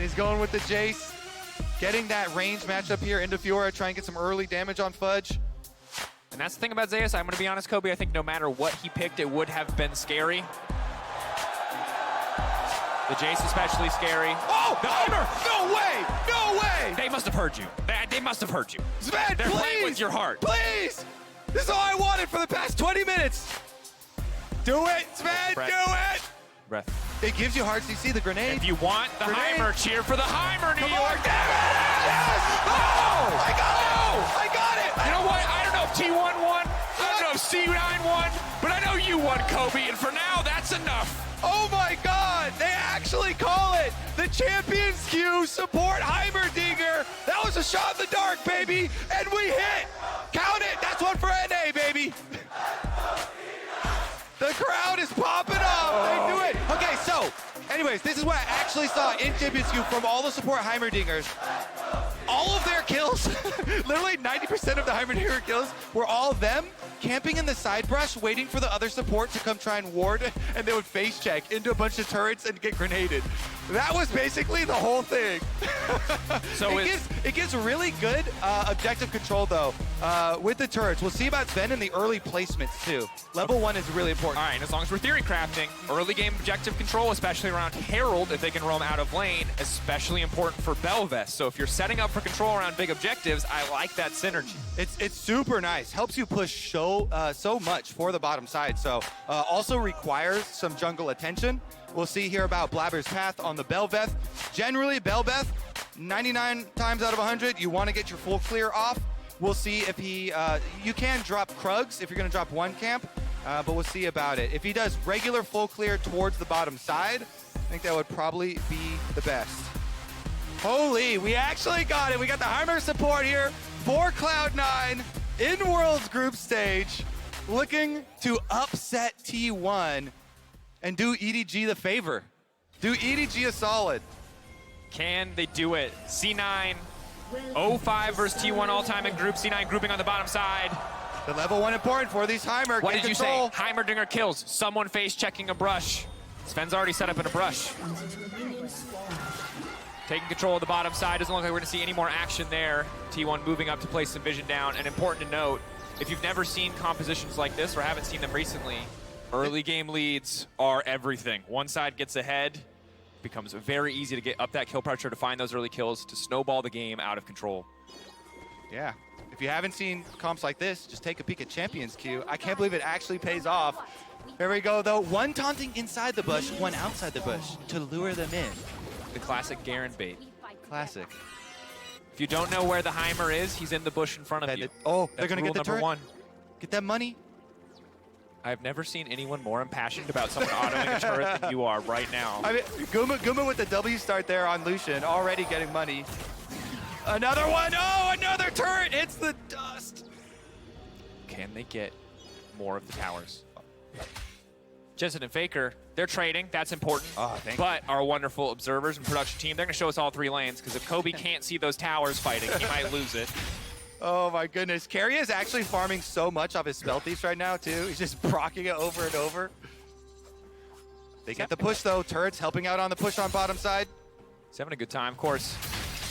he's going with the Jayce. Getting that range matchup here into Fiora, try and get some early damage on Fudge. And that's the thing about Zeus. I'm going to be honest, Kobe. I think no matter what he picked, it would have been scary. The Jayce especially scary. Oh! The Heimer! No way! No way! They must have heard you. They must have heard you. Zven, They're please! playing with your heart. Please! This is all I wanted for the past 20 minutes. Do it, Zven! Breath. Do it! Breath. It gives you heart CC, the grenade. If you want the Grenade. Heimer, cheer for the Heimer, New Come York. on, damn it! Yes! Oh! I got it! I got it! You know what? I don't know if T1 won. I don't know if C9 won. But I know you won, Kobe. And for now, that's enough. Oh my God! They actually call it the Champions Queue support Heimerdinger. That was a shot in the dark, baby, and we hit. Count it. That's one for NA, baby. The crowd is popping off. They do it. Okay, so, anyways, this is what I actually saw in Champions Queue from all the support Heimerdingers. All of their kills, literally 90% of the Heimerdinger kills were all them camping in the side brush, waiting for the other support to come try and ward, and they would face check into a bunch of turrets and get grenaded. That was basically the whole thing. So it gives really good objective control, though, with the turrets. We'll see about Zven in the early placements, too. Level 1 is really important. All right, and as long as we're theory crafting, early game objective control, especially around Herald, if they can roam out of lane, especially important for Bel'Veth. So if you're setting up for control around big objectives, I like that synergy. It's super nice. Helps you push so much for the bottom side. So also requires some jungle attention. We'll see here about Blaber's path on the Bel'Veth. Generally, Bel'Veth, 99 times out of 100, you want to get your full clear off. We'll see if he, you can drop Krugs if you're going to drop one camp, but we'll see about it. If he does regular full clear towards the bottom side, I think that would probably be the best. Holy, we actually got it. We got the Heimer support here for Cloud9 in Worlds group stage, looking to upset T1 and do EDG the favor. Do EDG a solid. Can they do it? C9, 0-5 versus T1 all-time in group. C9 grouping on the bottom side. The level 1 important for these Heimer. What Get did control. you say? Heimerdinger kills. Someone face checking a brush. Sven's already set up in a brush. Taking control of the bottom side. Doesn't look like we're going to see any more action there. T1 moving up to place some vision down. And important to note, if you've never seen compositions like this or haven't seen them recently, early game leads are everything. One side gets ahead, becomes very easy to get up that kill pressure, to find those early kills, to snowball the game out of control. Yeah. If you haven't seen comps like this, just take a peek at Champions Queue. I can't believe it actually pays off. There we go, though. One taunting inside the bush, one outside the bush to lure them in. The classic Garen bait. Classic. If you don't know where the Heimer is, he's in the bush in front of you. Oh, That's they're going to rule get the number turret. 1. Get that money. I've never seen anyone more impassioned about someone autoing a turret than you are right now. I mean, Guma with the W start there on Lucian, already getting money. Another one. Oh, another turret hits the dust. Can they get more of the towers? Jensen and Faker, they're trading. That's important. Oh, thank but our wonderful observers and production team, they're going to show us all 3 lanes, because if Kobe can't see those towers fighting, he might lose it. Oh my goodness. Keria is actually farming so much off his spell thieves right now, too. He's just proccing it over and over. They get the push, though. Turrets helping out on the push on bottom side. He's having a good time, of course.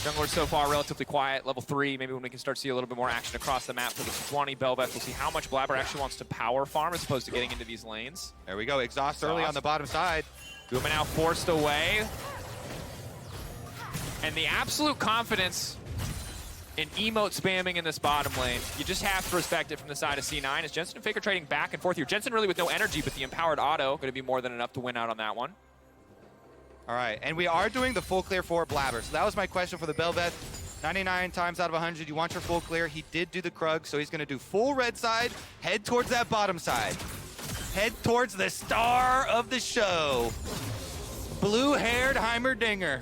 Jungler so far relatively quiet, level 3. Maybe when we can start to see a little bit more action across the map for the Sejuani Bel'Veth, we'll see how much Blaber actually wants to power farm as opposed to getting into these lanes. There we go. Exhaust early on the bottom side. Guma now forced away. And the absolute confidence in emote spamming in this bottom lane, you just have to respect it from the side of C9. As Jensen and Faker trading back and forth here. Jensen really with no energy, but the empowered auto going to be more than enough to win out on that one. All right, and we are doing the full clear for Blaber. So that was my question for the Bel'Veth. 99 times out of 100, you want your full clear. He did do the Krug, so he's going to do full red side, head towards that bottom side. Head towards the star of the show. Blue-haired Heimerdinger.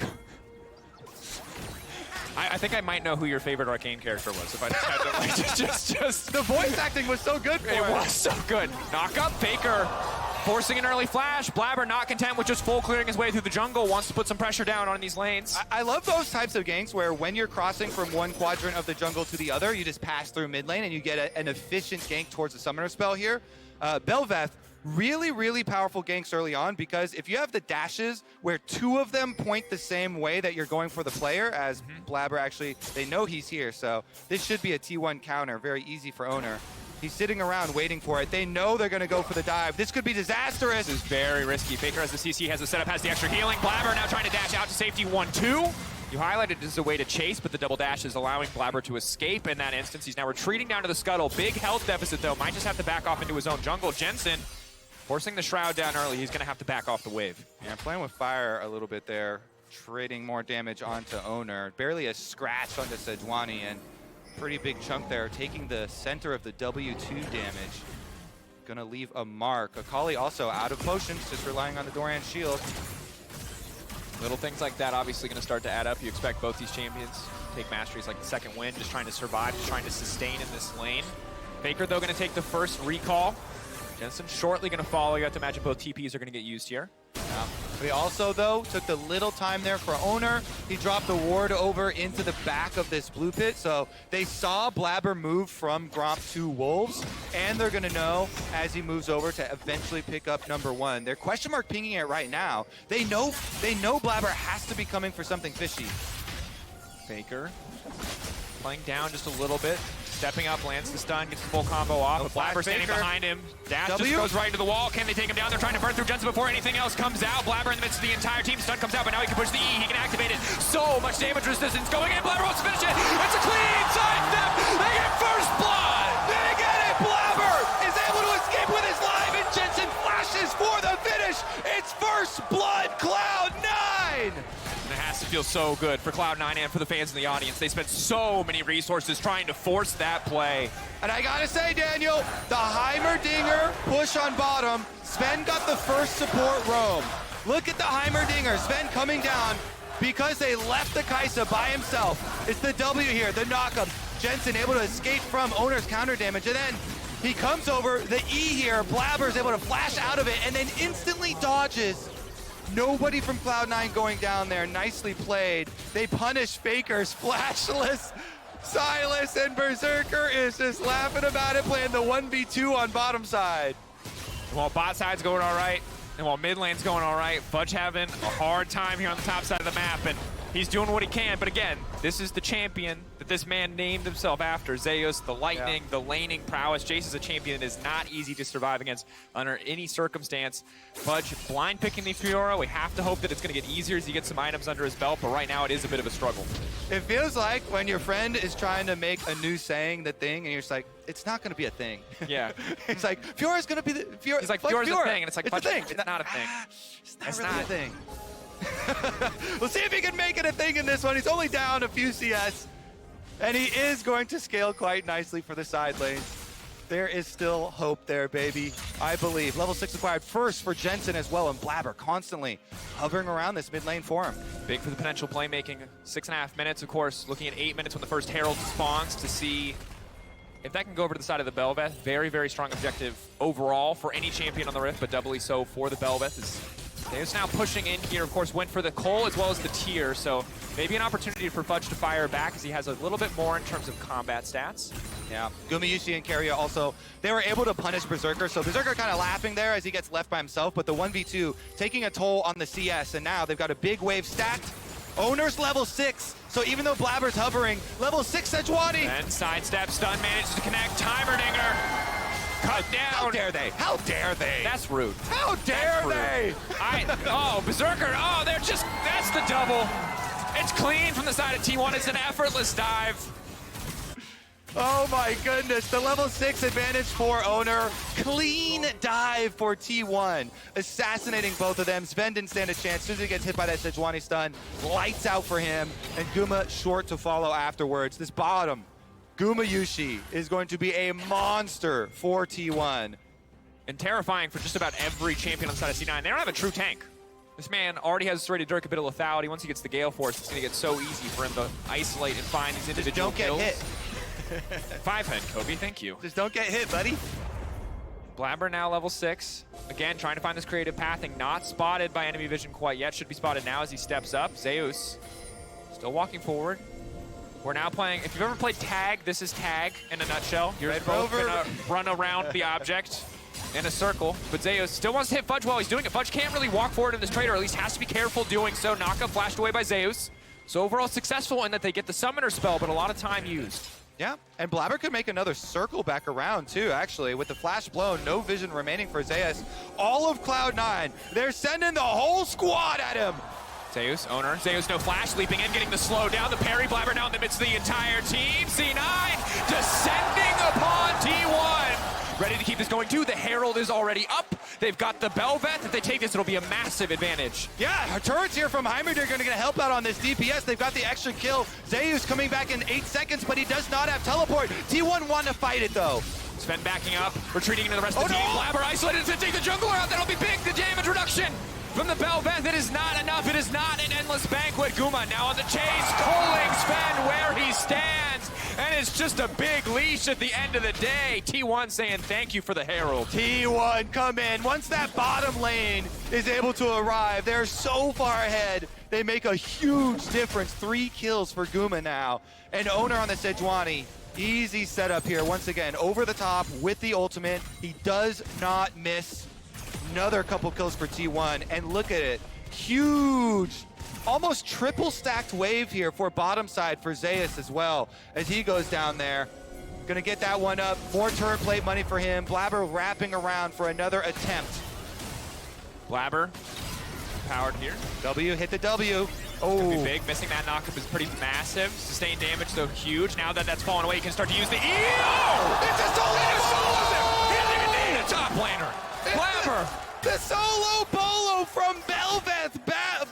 I think I might know who your favorite Arcane character was if I just had to, like, just The voice acting was so good for it him. was so good. Knock up Faker, forcing an early flash. Blaber not content with just full clearing his way through the jungle, wants to put some pressure down on these lanes. I love those types of ganks where when you're crossing from one quadrant of the jungle to the other, you just pass through mid lane and you get an efficient gank towards the summoner spell here. Bel'Veth Really, really powerful ganks early on, because if you have the dashes where 2 of them point the same way that you're going for the player, as Blaber actually, they know he's here, so this should be a T1 counter, very easy for Oner. He's sitting around waiting for it. They know they're gonna go for the dive. This could be disastrous. This is very risky. Faker has the CC, has the setup, has the extra healing. Blaber now trying to dash out to safety 1-2. You highlighted it as a way to chase, but the double dash is allowing Blaber to escape in that instance. He's now retreating down to the scuttle. Big health deficit though, might just have to back off into his own jungle. Jensen forcing the shroud down early. He's gonna have to back off the wave. Yeah, playing with fire a little bit there, trading more damage onto Oner. Barely a scratch onto Sejuani, and pretty big chunk there, taking the center of the W2 damage. Gonna leave a mark. Akali also out of potions, just relying on the Doran shield. Little things like that obviously gonna start to add up. You expect both these champions to take masteries like the second win, just trying to survive, just trying to sustain in this lane. Faker though gonna take the first recall. Jensen shortly gonna follow. You have to imagine both TPs are gonna get used here. We also, though, took the little time there for Oner. He dropped the ward over into the back of this blue pit, so they saw Blaber move from Gromp to Wolves, and they're gonna know as he moves over to eventually pick up #1. They're question mark pinging it right now. They know Blaber has to be coming for something fishy. Faker playing down just a little bit. Stepping up, lands the stun, gets the full combo off. Blaber standing behind him. Dash just goes right into the wall. Can they take him down? They're trying to burn through Jensen before anything else comes out. Blaber in the midst of the entire team. Stun comes out, but now he can push the E. He can activate it. So much damage resistance going in. Blaber wants to finish it. It's a clean sidestep. They get first blood. They get it. Blaber is able to escape with his life, and Jensen flashes for the finish. It's first blood, Cloud9. And it has to feel so good for Cloud9 and for the fans in the audience. They spent so many resources trying to force that play. And I gotta say, Daniel, the Heimerdinger push on bottom. Zven got the first support roam. Look at the Heimerdinger. Zven coming down because they left the Kai'Sa by himself. It's the W here, the knockup. Jensen able to escape from Oner's counter damage, and then he comes over, the E here, Blaber's able to flash out of it, and then instantly dodges. Nobody from Cloud9 going down there. Nicely played. They punish Faker, splashless. Sylas and Berseker is just laughing about it, playing the 1v2 on bottom side. While bot side's going all right, and while mid lane's going all right, Fudge having a hard time here on the top side of the map, and he's doing what he can. But again, this is the champion that this man named himself after. Zeus, the lightning, the laning prowess. Jayce is a champion that is not easy to survive against under any circumstance. Fudge blind picking the Fiora. We have to hope that it's going to get easier as he gets some items under his belt, but right now it is a bit of a struggle. It feels like when your friend is trying to make a new saying the thing, and you're just like, it's not going to be a thing. Yeah. It's like, Fiora's going to be the... He's like, Fiora's a thing, and it's like, it's a thing. It's not a thing. It's not really a thing. We'll see if he can make it a thing in this one. He's only down a few CS, and he is going to scale quite nicely for the side lanes. There is still hope there, baby. I believe. Level 6 acquired first for Jensen as well, and Blaber constantly hovering around this mid lane for him. Big for the potential playmaking. 6.5 minutes, of course, looking at 8 minutes when the first Herald spawns to see if that can go over to the side of the Bel'Veth. Very, very strong objective overall for any champion on the Rift, but doubly so for the Bel'Veth. He's now pushing in here, of course, went for the Cole as well as the Tier, so maybe an opportunity for Fudge to fire back as he has a little bit more in terms of combat stats. Yeah, Gumayusi and Keria also, they were able to punish Berseker, so Berseker kind of laughing there as he gets left by himself, but the 1v2 taking a toll on the CS, and now they've got a big wave stacked. Oner's level 6, so even though Blaber's hovering, level 6 Sejuani. And sidestep stun manages to connect. Heimerdinger cut down. How dare they? How dare they? That's rude. How dare they? Oh, Berserker. Oh, that's the double. It's clean from the side of T1. It's an effortless dive. Oh my goodness, the level 6 advantage for Oner. Clean dive for T1. Assassinating both of them. Zven didn't stand a chance. As soon as he gets hit by that Sejuani stun, lights out for him. And Guma short to follow afterwards. This bottom, Gumayusi is going to be a monster for T1. And terrifying for just about every champion on the side of C9. They don't have a true tank. This man already has ready to dirk a bit of lethality. Once he gets the Gale Force, it's going to get so easy for him to isolate and find these individual kills. Just don't get hit. 5-head, Kobe, thank you. Just don't get hit, buddy. Blaber now level 6. Again, trying to find this creative pathing. Not spotted by enemy vision quite yet. Should be spotted now as he steps up. Zeus still walking forward. We're now playing, if you've ever played tag, this is tag in a nutshell. You're both gonna run around the object. in a circle, but Zeus still wants to hit Fudge while he's doing it. Fudge can't really walk forward in this trade, or at least has to be careful doing so. Naka flashed away by Zeus. So overall successful in that they get the summoner spell, but a lot of time used. Yeah, and Blaber could make another circle back around too, actually. With the flash blown, no vision remaining for Zeus. All of Cloud9, they're sending the whole squad at him. Zeus, Oner, Zeus no flash, leaping in, getting the slow down, the parry, Blaber now in the midst of the entire team. C9 descending upon T1. Ready to keep this going too. The Herald is already up. They've got the Bel'Veth. If they take this, it'll be a massive advantage. Yeah, our turrets here from Heimerdinger are going to help out on this DPS. They've got the extra kill. Zeus coming back in 8 seconds, but he does not have teleport. T1 want to fight it though. Zven backing up, retreating into the rest of the team. Blaber isolated to take the jungler out. That'll be big. The damage reduction from the Bel'Veth. It is not enough. It is not an endless banquet. Guma now on the chase, calling Zven where he stands. And it's just a big leash at the end of the day. T1 saying thank you for the Herald. T1 come in. Once that bottom lane is able to arrive, they're so far ahead. They make a huge difference. 3 kills for Guma now. And Oner on the Sejuani. Easy setup here. Once again, over the top with the ultimate. He does not miss. Another couple kills for T1. And look at it. Huge. Almost triple stacked wave here for bottom side for Zeus as well as he goes down there. Gonna get that one up. More turret plate money for him. Blaber wrapping around for another attempt. Blaber powered here. W, hit the W. Oh, could be big. Missing that knockup is pretty massive. Sustained damage, though, huge. Now that that's fallen away, you can start to use the E. Oh! It's a solo! He doesn't even need a top laner. Blaber. The solo bolo from Bel'Veth.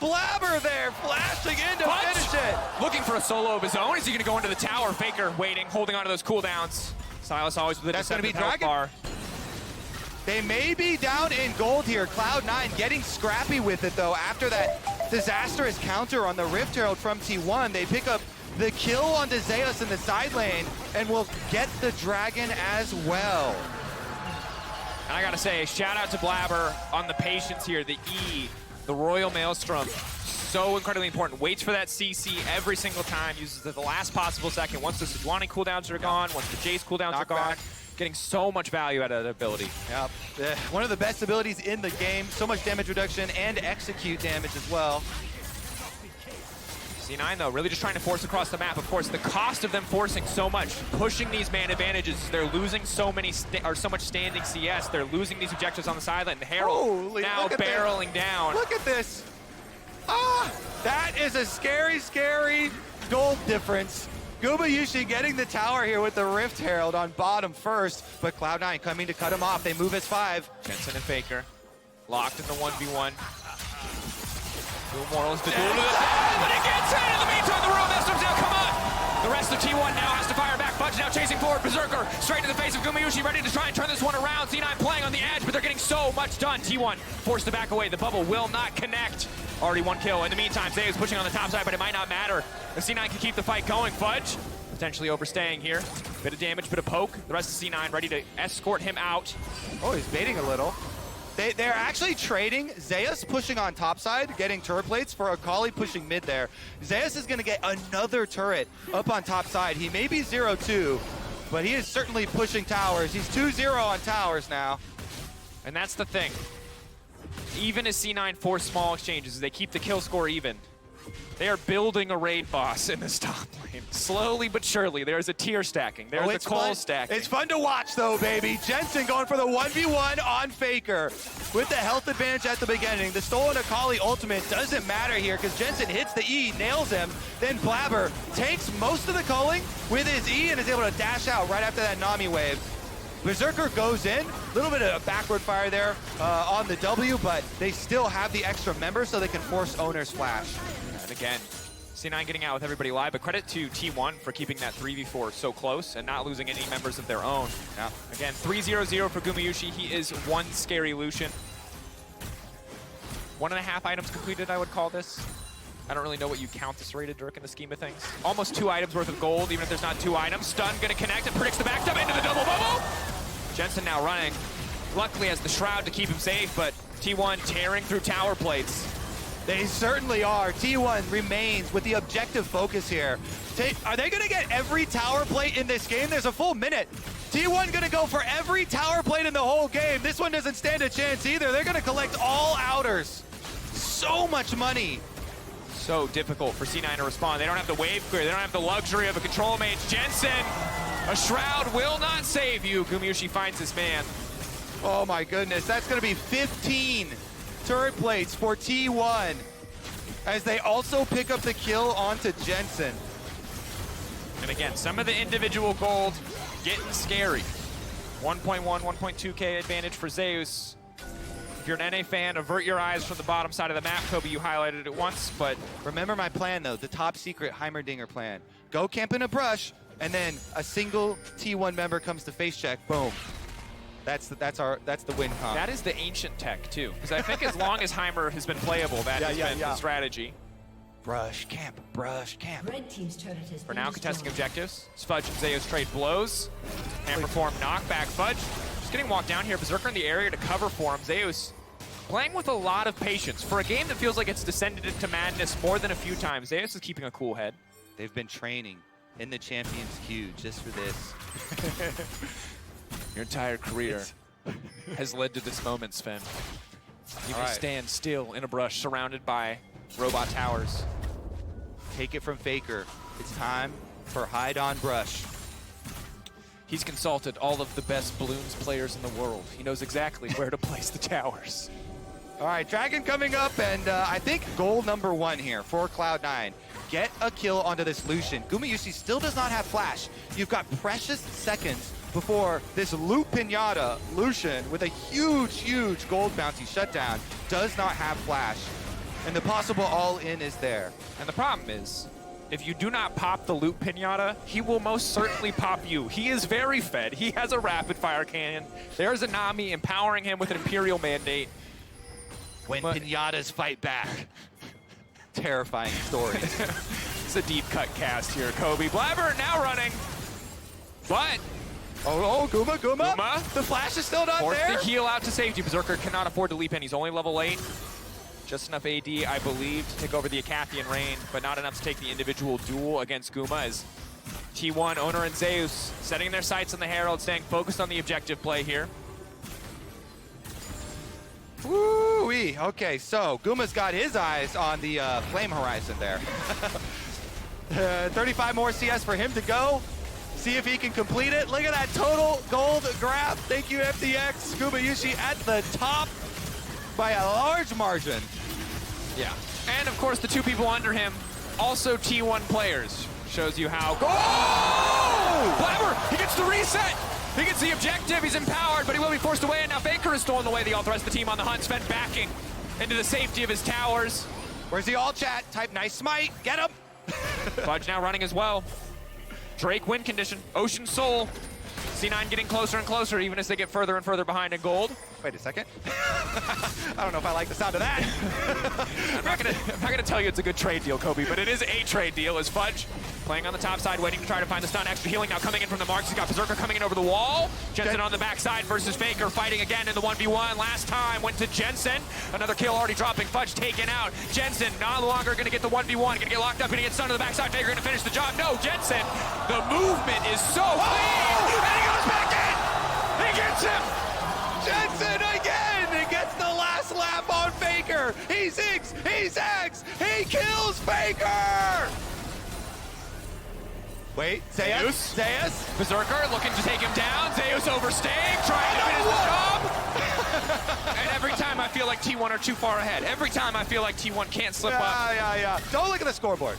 Blaber there, flashing in to finish it. Looking for a solo of his own. Is he going to go into the tower? Faker waiting, holding on to those cooldowns. Sylas always with the That's going to be Dragon. Bar. They may be down in gold here. Cloud9 getting scrappy with it, though. After that disastrous counter on the Rift Herald from T1, they pick up the kill onto Zeus in the side lane and will get the Dragon as well. And I gotta say, shout out to Blaber on the patience here. The E, the Royal Maelstrom, so incredibly important. Waits for that CC every single time, uses it at the last possible second. Once the Sejuani cooldowns are gone, once the Jayce cooldowns are gone, getting so much value out of that ability. Yep. One of the best abilities in the game. So much damage reduction and execute damage as well. C9 though, really just trying to force across the map. Of course, the cost of them forcing so much, pushing these man advantages, they're losing so much standing CS. They're losing these objectives on the sideline. The Herald now barreling down. Look at this. Ah, that is a scary, scary gold difference. Gumayusi getting the tower here with the Rift Herald on bottom first, but Cloud9 coming to cut him off. They move as 5. Jensen and Faker locked in the 1v1. Dual Mortals to duel to the side, but it gets hit in the meantime. The Royal Maelstrom's now come on. The rest of T1 now has to fire back. Fudge now chasing forward. Berserker straight in the face of Gumayusi, ready to try and turn this one around. C9 playing on the edge, but they're getting so much done. T1 forced to back away. The bubble will not connect. Already 1 kill. In the meantime, Zeus pushing on the top side, but it might not matter. If C9 can keep the fight going, Fudge potentially overstaying here. Bit of damage, bit of poke. The rest of C9 ready to escort him out. Oh, he's baiting a little. They're actually trading. Zeus pushing on top side, getting turret plates for Akali pushing mid there. Zeus is going to get another turret up on top side. He may be 0-2, but he is certainly pushing towers. He's 2-0 on towers now. And that's the thing. Even as C9 force small exchanges, they keep the kill score even. They are building a raid boss in this top lane. Slowly but surely, there's a tier stacking. There's the coal stacking. It's fun to watch though, baby. Jensen going for the 1v1 on Faker with the health advantage at the beginning. The stolen Akali ultimate doesn't matter here because Jensen hits the E, nails him. Then Blaber takes most of the culling with his E and is able to dash out right after that Nami wave. Berseker goes in, a little bit of backward fire there on the W, but they still have the extra member so they can force Oner's flash. And again, C9 getting out with everybody live, but credit to T1 for keeping that 3v4 so close and not losing any members of their own. Yeah. Again, 3-0-0 for Gumayusi. He is 1 scary Lucian. 1.5 items completed, I would call this. I don't really know what you count this rated, Dirk, in the scheme of things. Almost 2 items worth of gold, even if there's not 2 items. Stun gonna connect and predicts the backstep into the double bubble. Jensen now running. Luckily has the shroud to keep him safe, but T1 tearing through tower plates. They certainly are. T1 remains with the objective focus here. Are they going to get every tower plate in this game? There's a full minute. T1 gonna go for every tower plate in the whole game. This one doesn't stand a chance either. They're gonna collect all outers. So much money. So difficult for C9 to respond. They don't have the wave clear. They don't have the luxury of a control mage. Jensen, a shroud will not save you. Gumayusi finds this man. Oh my goodness, that's gonna be 15 turret plates for T1 as they also pick up the kill onto Jensen. And again, some of the individual gold getting scary. 1.1, 1.2k advantage for Zeus. If you're an NA fan, avert your eyes from the bottom side of the map. Kobe, you highlighted it once, but remember my plan though, the top secret Heimerdinger plan. Go camp in a brush, and then a single T1 member comes to face check, boom. That's the win comp. that is the ancient tech too. Because I think as long as Heimer has been playable, that has been the strategy. Brush camp, brush camp. Red team's turret has For been now, contesting destroyed. objectives. Fudge and Zeus trade blows. Hammer form knockback. Fudge just getting walked down here. Berserker in the area to cover for him. Zeus playing with a lot of patience. For a game that feels like it's descended into madness more than a few times, Zeus is keeping a cool head. They've been training in the Champions Queue just for this. Your entire career has led to this moment, Zven. You can stand still in a brush surrounded by robot towers. Take it from Faker. It's time for hide on brush. He's consulted all of the best Bloons players in the world. He knows exactly where to place the towers. All right, Dragon coming up, and I think goal number 1 here for Cloud9. Get a kill onto this Lucian. Gumayusi still does not have flash. You've got precious seconds before this loop pinata Lucian with a huge gold bounty shutdown does not have flash. And the possible all-in is there. And the problem is, if you do not pop the loop pinata, he will most certainly pop you. He is very fed. He has a rapid fire cannon. There's a Nami empowering him with an Imperial mandate. When pinatas fight back. Terrifying stories. It's a deep cut cast here, Kobe. Blaber now running, but Guma. The flash is still not forced there. to heal out to safety. Berserker cannot afford to leap in. He's only level 8. Just enough AD, I believe, to take over the Acathian Reign, but not enough to take the individual duel against Guma as T1, Oner, and Zeus setting their sights on the Herald, staying focused on the objective play here. Woo-wee. Okay, so Guma's got his eyes on the flame horizon there. 35 more CS for him to go. See if he can complete it. Look at that total gold graph. Thank you, FDX. Gumayusi at the top by a large margin. Yeah. And of course, the two people under him, also T1 players. Shows you how. Oh! Blaber, he gets the reset. He gets the objective. He's empowered, but he will be forced away. And now Faker has stolen away the ult. The rest of the team on the hunt. Zven backing into the safety of his towers. Where's the all chat? Type nice smite. Get him. Fudge now running as well. Drake win condition. Ocean Soul. C9 getting closer and closer, even as they get further and further behind in gold. Wait a second. I don't know if I like the sound of that. I'm not gonna tell you it's a good trade deal, Kobe, but it is a trade deal as Fudge playing on the top side, waiting to try to find the stun. Extra healing now coming in from the marks. He's got Berserker coming in over the wall. Jensen on the backside versus Faker, fighting again in the 1v1. Last time went to Jensen. Another kill already dropping. Fudge taken out. Jensen no longer gonna get the 1v1. Gonna get locked up, gonna get stunned to the backside. Faker gonna finish the job. No, Jensen. The movement is so clean. And he goes back in. He gets him. Jensen again! He gets the last lap on Faker! He zigs! He zags! He kills Faker! Wait, Zeus? Berserker looking to take him down. Zeus overstaying, trying to finish the job. And every time I feel like T1 are too far ahead. Every time I feel like T1 can't slip up. Yeah. Don't look at the scoreboard.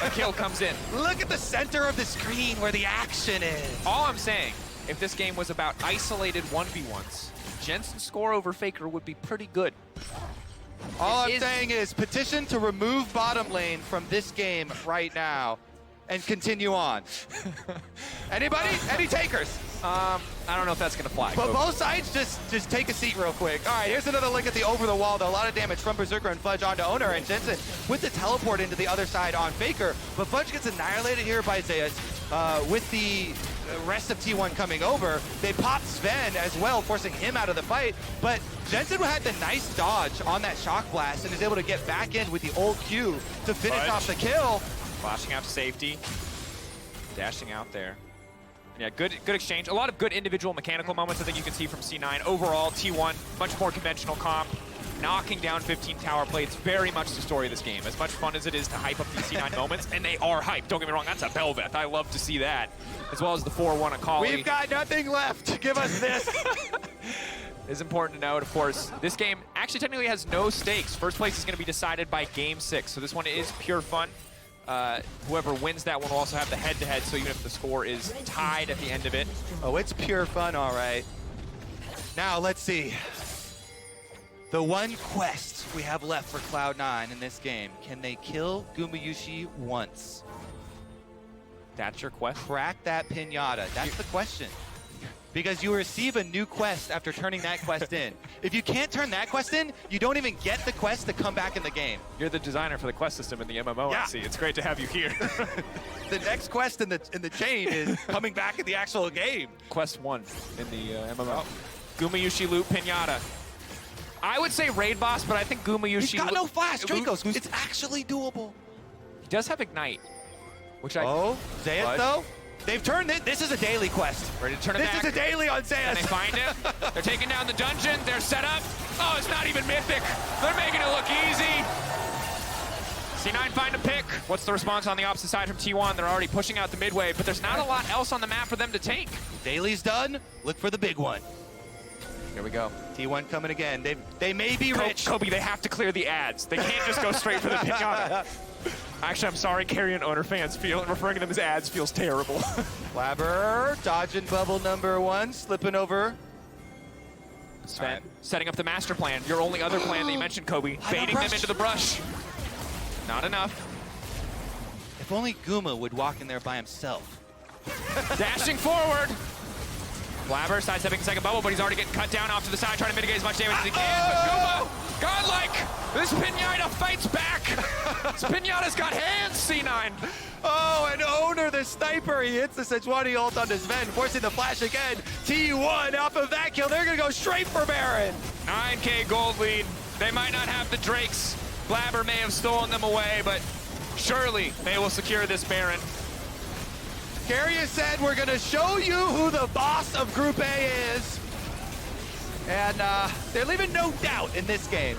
A kill comes in. Look at the center of the screen where the action is. All I'm saying, if this game was about isolated 1v1s, Jensen's score over Faker would be pretty good. All I'm saying is petition to remove bottom lane from this game right now and continue on. Anybody? Any takers? I don't know if that's gonna fly. But both sides, just take a seat real quick. All right, here's another look at the over the wall, though. A lot of damage from Berserker and Fudge onto Oner, and Jensen with the teleport into the other side on Faker. But Fudge gets annihilated here by Zeus. With the rest of T1 coming over, they pop Zven as well, forcing him out of the fight. But Jensen had the nice dodge on that shock blast and is able to get back in with the old Q to finish off the kill. Flashing out to safety. Dashing out there. Yeah, good exchange. A lot of good individual mechanical moments I think you can see from C9. Overall, T1, much more conventional comp. Knocking down 15 tower plates, very much the story of this game. As much fun as it is to hype up these C9 moments, and they are hyped. Don't get me wrong, that's a Bel'Veth. I love to see that. As well as the 4-1 Akali. We've got nothing left. Give us this. It's important to note, of course, this game actually technically has no stakes. First place is going to be decided by Game 6, so this one is pure fun. Whoever wins that one will also have the head-to-head, so even if the score is tied at the end of it. Oh, it's pure fun, all right. Now, let's see. The one quest we have left for Cloud9 in this game, can they kill Gumayusi once? That's your quest? Crack that pinata. That's the question. Because you receive a new quest after turning that quest in. If you can't turn that quest in, you don't even get the quest to come back in the game. You're the designer for the quest system in the MMO, yeah. I see. It's great to have you here. The next quest in the chain is coming back in the actual game. Quest 1 in the MMO. Gumayusi loot pinata. I would say raid boss, but I think Gumayusi... He's got no flash, Dracos. It's actually doable. He does have Ignite, which I... Oh, Zeus though? They've turned it. This is a daily quest. Ready to turn it back. This is a daily on Zeus. And they find it. They're taking down the dungeon. They're set up. Oh, it's not even mythic. They're making it look easy. C9 find a pick. What's the response on the opposite side from T1? They're already pushing out the midway, but there's not a lot else on the map for them to take. Daily's done. Look for the big one. Here we go. T1 coming again. They may be rich. Kobe, they have to clear the ads. They can't just go straight for the pinata. Actually, I'm sorry, Keria and Oner fans. Referring to them as ads feels terrible. Blaber dodging bubble number 1, slipping over. Zven setting up the master plan. Your only other plan that you mentioned, Kobe. Baiting them into the brush. Not enough. If only Guma would walk in there by himself. Dashing forward. Blaber sidestepping second bubble, but he's already getting cut down off to the side, trying to mitigate as much damage as he can. But Guma, godlike, this pinata fights back. This pinata's got hands, C9. Oh, and Oner, the sniper, he hits the Sejuani ult on Zven, forcing the flash again. T1 off of that kill, they're gonna go straight for Baron. 9K gold lead. They might not have the Drakes. Blaber may have stolen them away, but surely they will secure this Baron. Keria said, we're gonna show you who the boss of Group A is. And they're leaving no doubt in this game.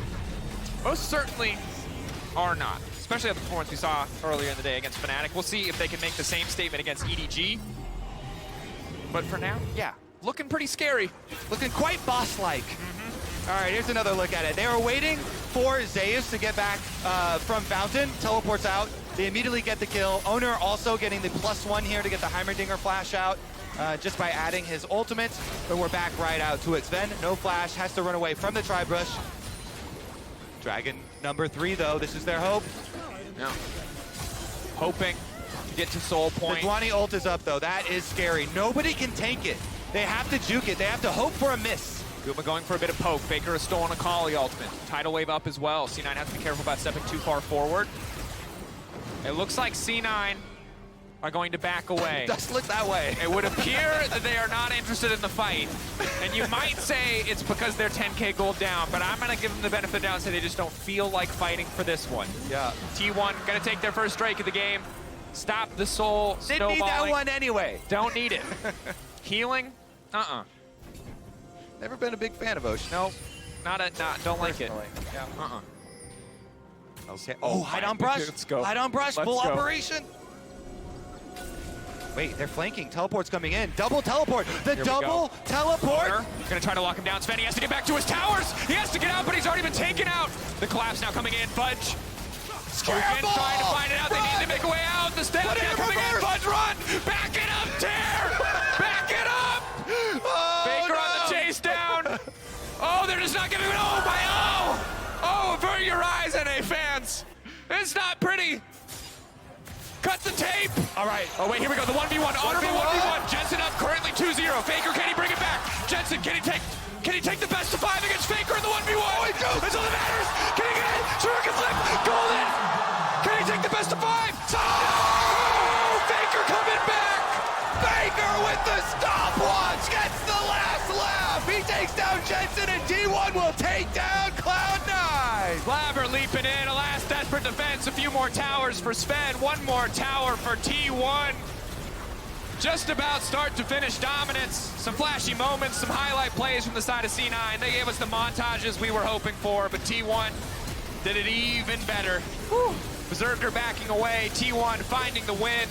Most certainly are not, especially at the performance we saw earlier in the day against Fnatic. We'll see if they can make the same statement against EDG. But for now, yeah, looking pretty scary. Looking quite boss-like. All right, here's another look at it. They were waiting for Zeus to get back from Fountain, teleports out. They immediately get the kill. Oner also getting the +1 here to get the Heimerdinger flash out just by adding his ultimate. But we're back right out to it. Zven, no flash, has to run away from the tri-brush. Dragon number 3, though. This is their hope. Yeah. Hoping to get to soul point. The Sejuani ult is up, though. That is scary. Nobody can tank it. They have to juke it. They have to hope for a miss. Guma going for a bit of poke. Faker has stolen Akali ultimate. Tidal wave up as well. C9 has to be careful about stepping too far forward. It looks like C9 are going to back away. It does look that way. It would appear that they are not interested in the fight. And you might say it's because they're 10K gold down, but I'm going to give them the benefit of the doubt and say they just don't feel like fighting for this one. Yeah. T1 going to take their first strike of the game. Stop the soul Didn't need that snowballing. one anyway. Don't need it. Healing? Never been a big fan of Ocean. No, don't like it. Yeah. Okay. Oh, Oh, hide on brush. Let's go. Hide on brush. Let's Full go. operation. Wait, they're flanking. Teleport's coming in. Double teleport. The double teleport. Oner gonna try to lock him down. Zven, he has to get back to his towers. He has to get out, but he's already been taken out. The collapse now coming in. Fudge. Scramble! Trying to find it out. They need to make a way out. The stab now coming in. Fudge, run. Back it up, Tear. Back it up. Oh, Faker on the chase down. Oh, they're just not giving it. Oh, my oh, avert your eyes, NA fans. It's not pretty. Cut the tape. All right. Oh, wait, here we go. The 1v1. Honorable 1v1. Jensen up currently 2-0. Faker, can he bring it back? Jensen, can he take the best of 5 against Faker in the 1v1? Oh, he does. That's all that matters. Can he get it? Shuriken flip. Golden. Can he take the best of 5? Oh, Faker coming back. Faker with the stopwatch gets the last laugh. He takes down Jensen, and T1 will take down Cloud9. Blaber leaping in. A last desperate defense. A few more towers for Zven. One more tower for T1. just about start to finish dominance. Some flashy moments, some highlight plays from the side of C9. They gave us the montages we were hoping for, but T1 did it even better. Whew. Berseker backing away, T1 finding the win.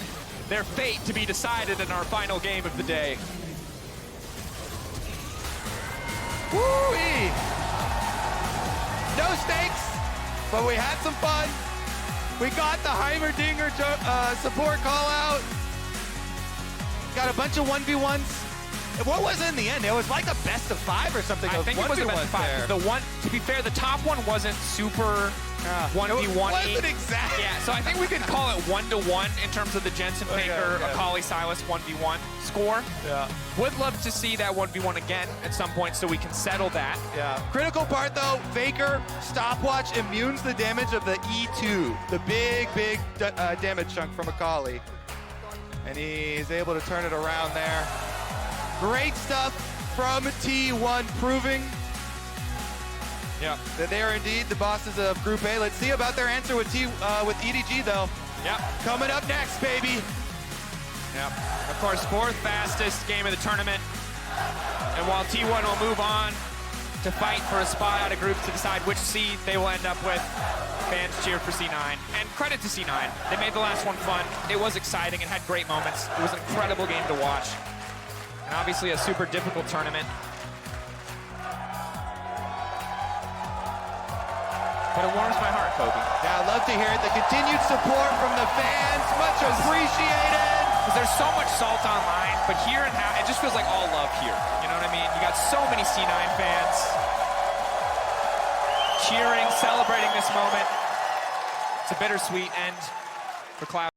Their fate to be decided in our final game of the day. Woo-wee! No stakes, but we had some fun. We got the Heimerdinger support call out. Got a bunch of 1v1s. What was it in the end? It was like a best of 5 or something. I think it was a best of 5. The one, to be fair, the top one wasn't super 1v1. It wasn't exactly. Yeah, so I think we could call it 1-to-1 in terms of the Jensen Akali Sylas 1v1 score. Yeah. Would love to see that 1v1 again at some point so we can settle that. Yeah. Critical part though, Faker stopwatch immunes the damage of the E2, the big damage chunk from Akali, and he's able to turn it around there. Great stuff from T1, proving that they are indeed the bosses of Group A. Let's see about their answer with EDG though. Yep. Coming up next, baby. Yep. Of course, 4th fastest game of the tournament. And while T1 will move on to fight for a spot out of groups to decide which seed they will end up with, fans cheer for C9. And credit to C9. They made the last one fun. It was exciting. It had great moments. It was an incredible game to watch. And obviously a super difficult tournament. But it warms my heart, Kobe. Yeah, I love to hear it. The continued support from the fans, much appreciated. Because there's so much salt online, but here and now, it just feels like all love here. You know what I mean? You got so many C9 fans cheering, celebrating this moment. It's a bittersweet end for Cloud9.